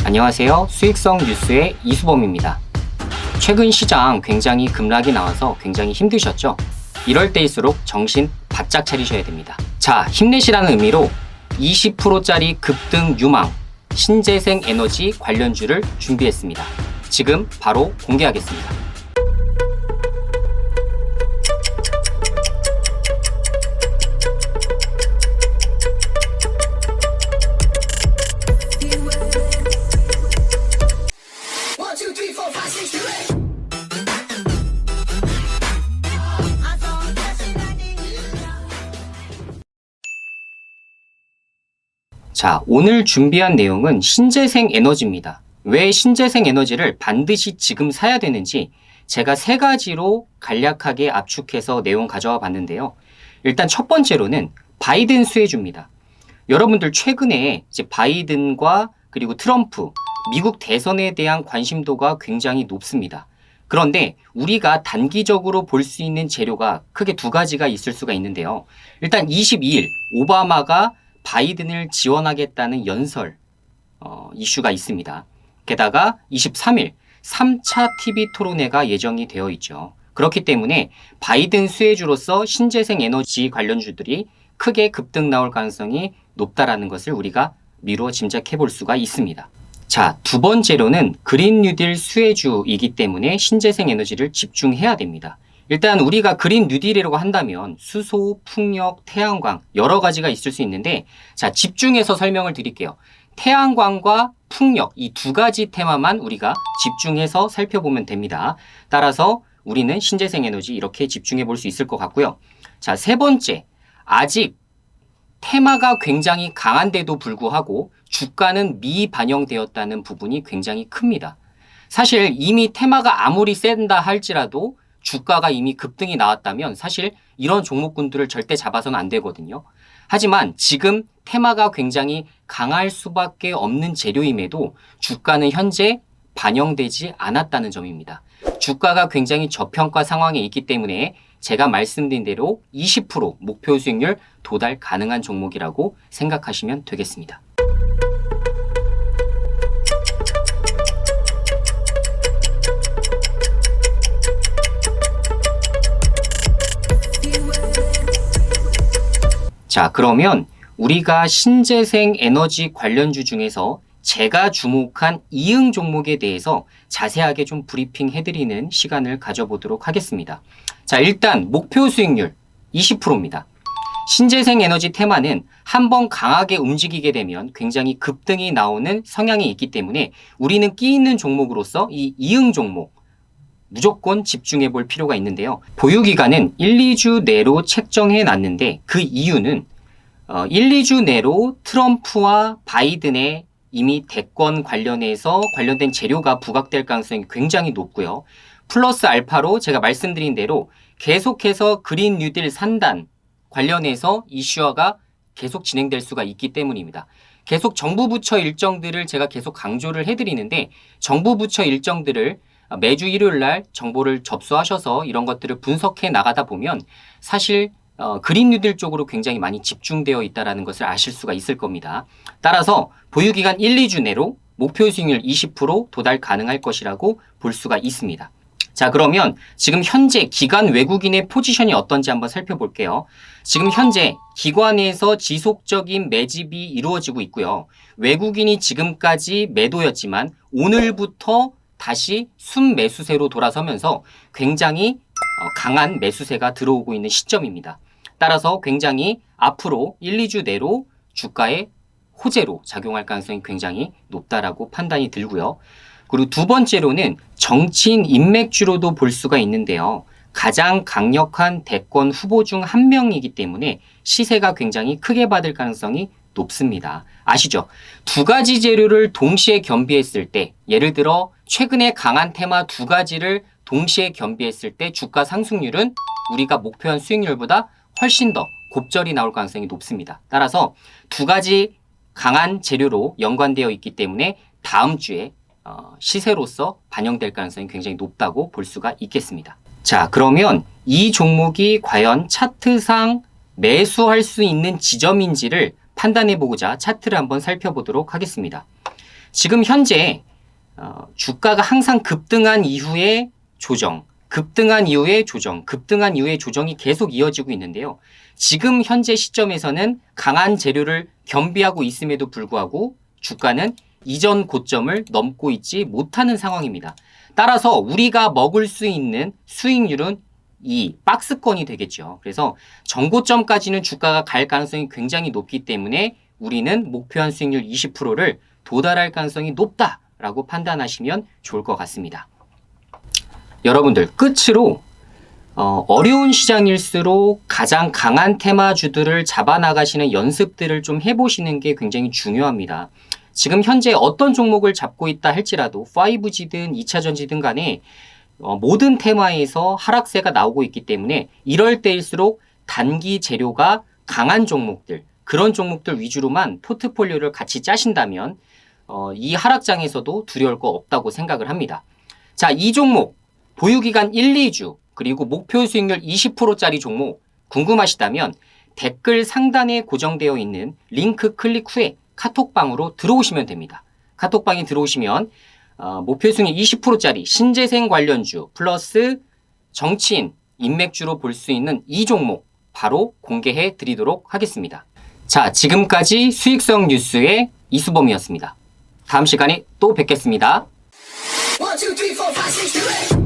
안녕하세요. 수익성 뉴스의 이수범입니다. 최근 시장 굉장히 급락이 나와서 굉장히 힘드셨죠? 이럴 때일수록 정신 바짝 차리셔야 됩니다. 자, 힘내시라는 의미로 20%짜리 급등 유망 신재생 에너지 관련주를 준비했습니다. 지금 바로 공개하겠습니다. 자, 오늘 준비한 내용은 신재생 에너지입니다. 왜 신재생 에너지를 반드시 지금 사야 되는지 제가 세 가지로 간략하게 압축해서 내용 가져와 봤는데요. 일단 첫 번째로는 바이든 수혜주입니다. 여러분들 최근에 이제 바이든과 그리고 트럼프, 미국 대선에 대한 관심도가 굉장히 높습니다. 그런데 우리가 단기적으로 볼 수 있는 재료가 크게 두 가지가 있을 수가 있는데요. 일단 22일 오바마가 바이든을 지원하겠다는 연설 이슈가 있습니다. 게다가 23일 3차 TV 토론회가 예정이 되어 있죠. 그렇기 때문에 바이든 수혜주로서 신재생 에너지 관련주들이 크게 급등 나올 가능성이 높다라는 것을 우리가 미루어 짐작해 볼 수가 있습니다. 자, 두 번째로는 그린 뉴딜 수혜주이기 때문에 신재생 에너지를 집중해야 됩니다. 일단 우리가 그린 뉴딜이라고 한다면 수소, 풍력, 태양광 여러 가지가 있을 수 있는데, 자, 집중해서 설명을 드릴게요. 태양광과 풍력 이 두 가지 테마만 우리가 집중해서 살펴보면 됩니다. 따라서 우리는 신재생 에너지 이렇게 집중해 볼 수 있을 것 같고요. 자, 세 번째, 아직 테마가 굉장히 강한데도 불구하고 주가는 미반영되었다는 부분이 굉장히 큽니다. 사실 이미 테마가 아무리 센다 할지라도 주가가 이미 급등이 나왔다면 사실 이런 종목군들을 절대 잡아서는 안 되거든요. 하지만 지금 테마가 굉장히 강할 수밖에 없는 재료임에도 주가는 현재 반영되지 않았다는 점입니다. 주가가 굉장히 저평가 상황에 있기 때문에 제가 말씀드린 대로 20% 목표 수익률 도달 가능한 종목이라고 생각하시면 되겠습니다. 자, 그러면 우리가 신재생 에너지 관련주 중에서 제가 주목한 이응 종목에 대해서 자세하게 좀 브리핑 해드리는 시간을 가져보도록 하겠습니다. 자, 일단 목표 수익률 20%입니다. 신재생 에너지 테마는 한번 강하게 움직이게 되면 굉장히 급등이 나오는 성향이 있기 때문에 우리는 끼 있는 종목으로서 이 이응 종목 무조건 집중해 볼 필요가 있는데요. 보유기간은 1, 2주 내로 책정해 놨는데 그 이유는 1, 2주 내로 트럼프와 바이든의 이미 대권 관련해서 관련된 재료가 부각될 가능성이 굉장히 높고요. 플러스 알파로 제가 말씀드린 대로 계속해서 그린 뉴딜 산단 관련해서 이슈화가 계속 진행될 수가 있기 때문입니다. 계속 정부 부처 일정들을 제가 계속 강조를 해드리는데 정부 부처 일정들을 매주 일요일 날 정보를 접수하셔서 이런 것들을 분석해 나가다 보면 사실 그린 뉴딜 쪽으로 굉장히 많이 집중되어 있다는 것을 아실 수가 있을 겁니다. 따라서 보유기간 1, 2주 내로 목표 수익률 20% 도달 가능할 것이라고 볼 수가 있습니다. 자, 그러면 지금 현재 기관 외국인의 포지션이 어떤지 한번 살펴볼게요. 지금 현재 기관에서 지속적인 매집이 이루어지고 있고요. 외국인이 지금까지 매도였지만 오늘부터 다시 순매수세로 돌아서면서 굉장히 강한 매수세가 들어오고 있는 시점입니다. 따라서 굉장히 앞으로 1, 2주 내로 주가에 호재로 작용할 가능성이 굉장히 높다라고 판단이 들고요. 그리고 두 번째로는 정치인 인맥주로도 볼 수가 있는데요. 가장 강력한 대권 후보 중 한 명이기 때문에 시세가 굉장히 크게 받을 가능성이 높습니다. 아시죠? 두 가지 재료를 동시에 겸비했을 때, 예를 들어 최근에 강한 테마 두 가지를 동시에 겸비했을 때 주가 상승률은 우리가 목표한 수익률보다 훨씬 더 곱절이 나올 가능성이 높습니다. 따라서 두 가지 강한 재료로 연관되어 있기 때문에 다음 주에 시세로서 반영될 가능성이 굉장히 높다고 볼 수가 있겠습니다. 자, 그러면 이 종목이 과연 차트상 매수할 수 있는 지점인지를 판단해 보고자 차트를 한번 살펴보도록 하겠습니다. 지금 현재 주가가 항상 급등한 이후에 조정, 급등한 이후에 조정, 급등한 이후에 조정이 계속 이어지고 있는데요. 지금 현재 시점에서는 강한 재료를 겸비하고 있음에도 불구하고 주가는 이전 고점을 넘고 있지 못하는 상황입니다. 따라서 우리가 먹을 수 있는 수익률은 이 박스권이 되겠죠. 그래서 전고점까지는 주가가 갈 가능성이 굉장히 높기 때문에 우리는 목표한 수익률 20%를 도달할 가능성이 높다라고 판단하시면 좋을 것 같습니다. 여러분들, 끝으로 어려운 시장일수록 가장 강한 테마주들을 잡아나가시는 연습들을 좀 해보시는 게 굉장히 중요합니다. 지금 현재 어떤 종목을 잡고 있다 할지라도 5G든 2차전지든 간에 모든 테마에서 하락세가 나오고 있기 때문에 이럴 때일수록 단기 재료가 강한 종목들, 그런 종목들 위주로만 포트폴리오를 같이 짜신다면 이 하락장에서도 두려울 거 없다고 생각을 합니다. 자, 이 종목 보유기간 1, 2주 그리고 목표 수익률 20%짜리 종목 궁금하시다면 댓글 상단에 고정되어 있는 링크 클릭 후에 카톡방으로 들어오시면 됩니다. 카톡방에 들어오시면 목표 수익률 20%짜리 신재생 관련주 플러스 정치인, 인맥주로 볼 수 있는 이 종목 바로 공개해 드리도록 하겠습니다. 자, 지금까지 수익성 뉴스의 이수범이었습니다. 다음 시간에 또 뵙겠습니다. 1, 2, 3, 4, 5, 6, 7, 8.